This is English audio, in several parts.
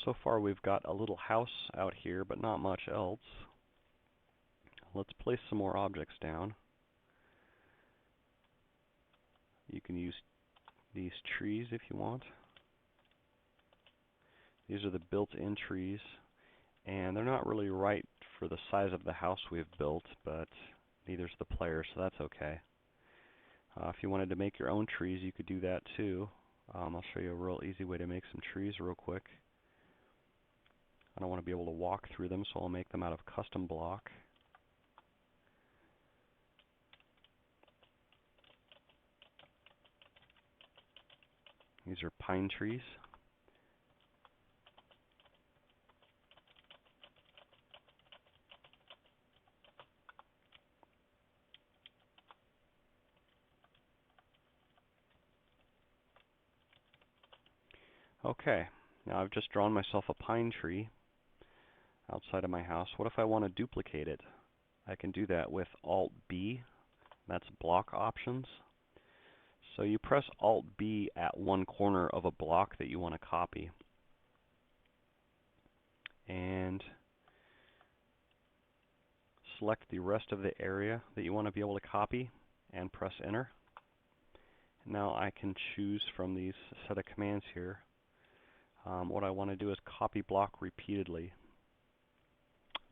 So far we've got a little house out here, but not much else. Let's place some more objects down. You can use these trees if you want. These are the built-in trees, and they're not really right for the size of the house we've built, but neither's the player, so that's okay. If you wanted to make your own trees, you could do that too. I'll show you a real easy way to make some trees real quick. I don't want to be able to walk through them, so I'll make them out of custom block. These are pine trees. Okay, now I've just drawn myself a pine tree outside of my house. What if I want to duplicate it? I can do that with Alt-B. That's block options. So you press Alt-B at one corner of a block that you want to copy. And select the rest of the area that you want to be able to copy and press Enter. Now I can choose from these set of commands here. What I want to do is copy block repeatedly.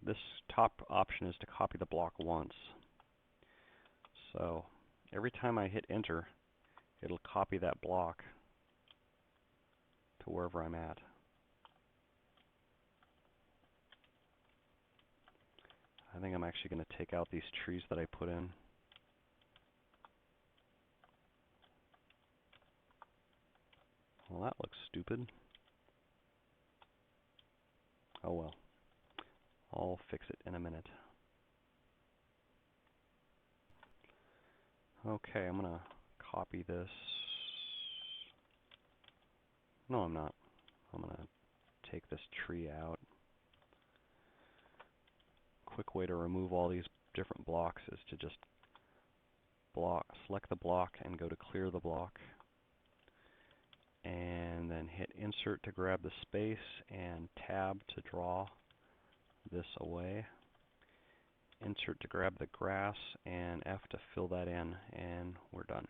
This top option is to copy the block once. So every time I hit Enter, it'll copy that block to wherever I'm at. I think I'm actually going to take out these trees that I put in. Well, that looks stupid. Oh well. I'll fix it in a minute. Okay, I'm going to copy this. No, I'm not. I'm going to take this tree out. Quick way to remove all these different blocks is to just select the block and go to clear the block. And then hit Insert to grab the space and Tab to draw this away. Insert to grab the grass and F to fill that in, and we're done.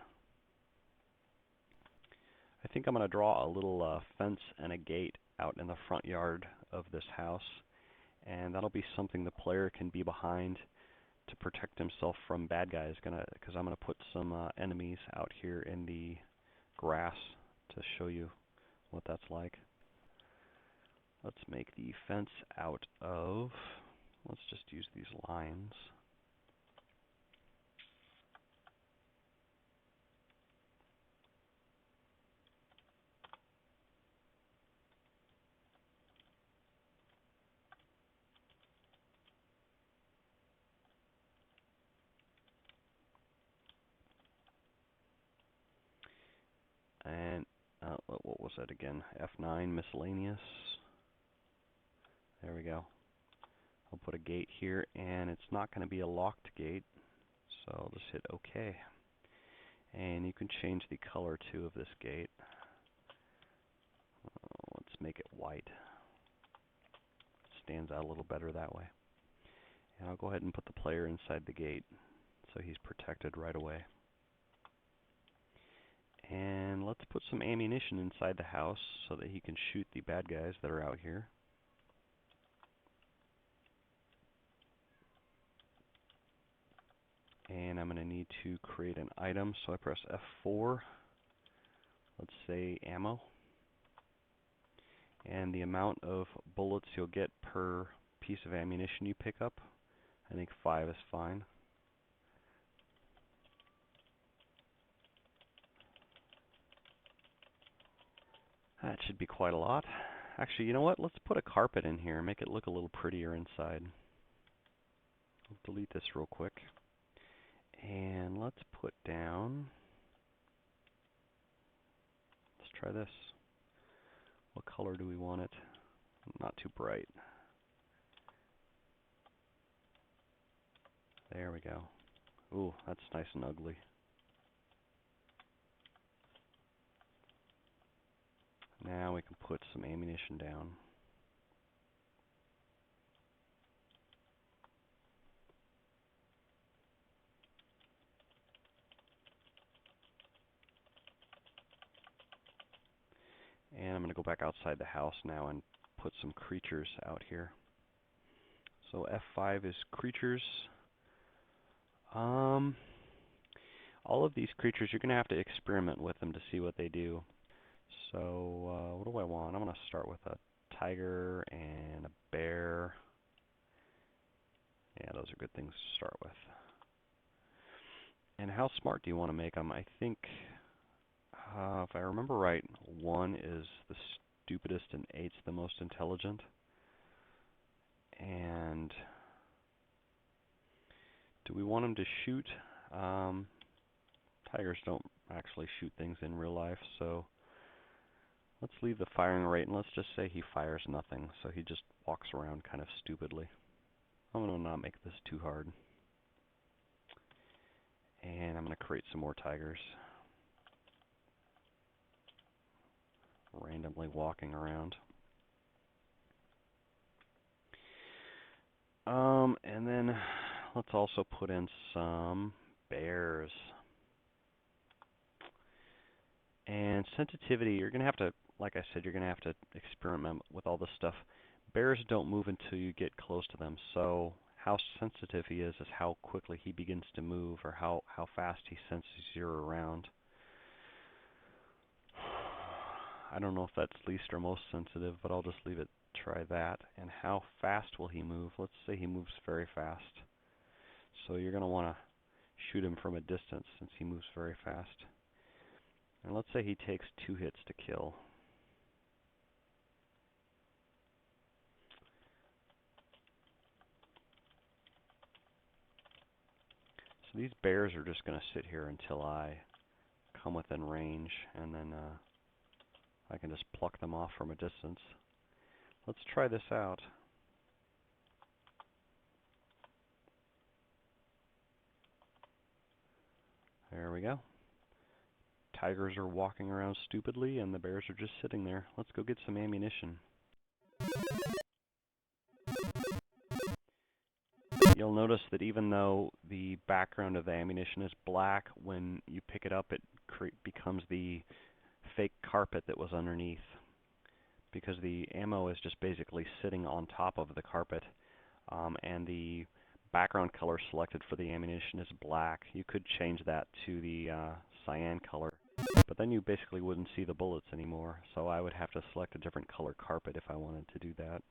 I think I'm going to draw a little fence and a gate out in the front yard of this house, and that'll be something the player can be behind to protect himself from bad guys, because I'm going to put some enemies out here in the grass to show you what that's like. Let's make the fence out of, let's just use these lines. And what was that again? F9, miscellaneous. There we go. I'll put a gate here, and it's not going to be a locked gate, so I'll just hit OK. And you can change the color too of this gate. Let's make it white. It stands out a little better that way. And I'll go ahead and put the player inside the gate so he's protected right away. And let's put some ammunition inside the house so that he can shoot the bad guys that are out here. And I'm going to need to create an item, so I press F4. Let's say ammo. And the amount of bullets you'll get per piece of ammunition you pick up, I think 5 is fine. That should be quite a lot. Actually, you know what? Let's put a carpet in here, make it look a little prettier inside. I'll delete this real quick. And let's put down, let's try this. What color do we want it? Not too bright. There we go. Ooh, that's nice and ugly. Now we can put some ammunition down. And I'm going to go back outside the house now and put some creatures out here. So F5 is creatures. All of these creatures, you're going to have to experiment with them to see what they do. So what do I want? I'm going to start with a tiger and a bear. Yeah, those are good things to start with. And how smart do you want to make them? I think, if I remember right, 1 is the stupidest and 8's the most intelligent. And do we want them to shoot? Tigers don't actually shoot things in real life, so let's leave the firing rate, and let's just say he fires nothing, so he just walks around kind of stupidly. I'm going to not make this too hard. And I'm going to create some more tigers. Randomly walking around. And then let's also put in some bears. And sensitivity, you're going to have to, like I said, you're going to have to experiment with all this stuff. Bears don't move until you get close to them, so how sensitive he is how quickly he begins to move, or how fast he senses you're around. I don't know if that's least or most sensitive, but I'll just leave it, try that. And how fast will he move? Let's say he moves very fast. So you're going to want to shoot him from a distance since he moves very fast. And let's say he takes 2 hits to kill. So these bears are just going to sit here until I come within range, and then I can just pluck them off from a distance. Let's try this out. There we go. Tigers are walking around stupidly, and the bears are just sitting there. Let's go get some ammunition. You'll notice that even though the background of the ammunition is black, when you pick it up, it becomes the fake carpet that was underneath, because the ammo is just basically sitting on top of the carpet, and the background color selected for the ammunition is black. You could change that to the cyan color, but then you basically wouldn't see the bullets anymore, so I would have to select a different color carpet if I wanted to do that.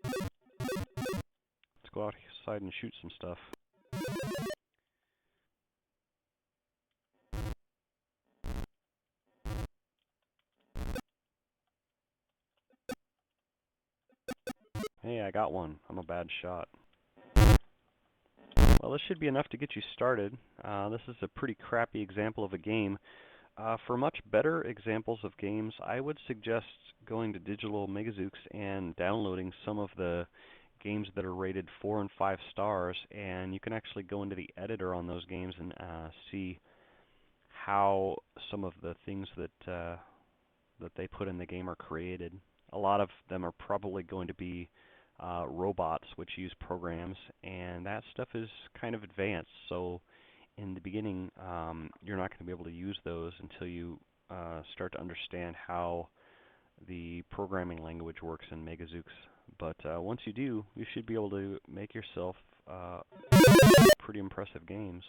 Let's go outside and shoot some stuff. Hey, I got one. I'm a bad shot. Well, this should be enough to get you started. This is a pretty crappy example of a game. For much better examples of games, I would suggest going to digital Megazeux and downloading some of the games that are rated 4 and 5 stars, and you can actually go into the editor on those games and see how some of the things that they put in the game are created. A lot of them are probably going to be robots which use programs, and that stuff is kind of advanced, so in the beginning you're not going to be able to use those until you start to understand how the programming language works in Megazeux. But once you do, you should be able to make yourself pretty impressive games.